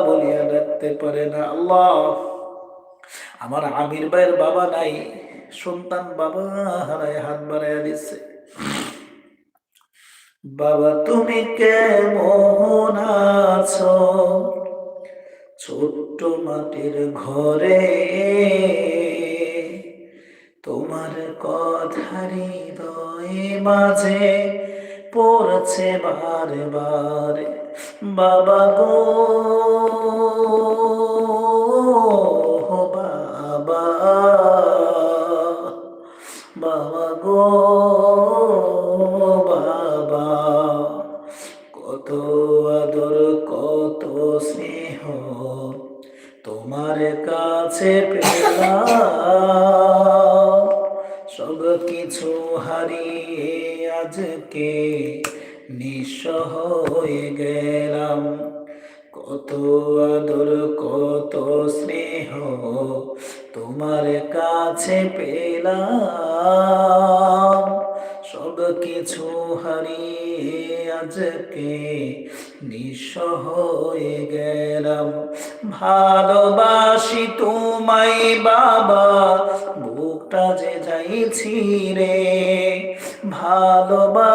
বলিয়া ডাকতে পারে না। আল্লাহ, আমার আমির ভাইয়ের বাবা নাই, সন্তান বাবা হারায় হাত বাড়াইয়া দিচ্ছে। বাবা তুমি কেমন আছো? ছোট্ট মাটির ঘরে তোমার কথা হৃদয়ে মাঝে পড়ছে বারে বারে। বাবা গো, বাবা, বাবা গো, বাবা, কত আদর কত স্নেহ তোমার কাছে পেলাম, সব কিছু হারিয়ে আজকে নিঃস্ব হয়ে গেলাম। কত আদর কত স্নেহ তোমার কাছে পেলাম, সব কিছু হারিয়ে আজকে নিঃস্ব হয়ে গেলাম। ভালোবাসি তোমায় বাবা, বুকটা যে চাইছি রে, ভালোবাসি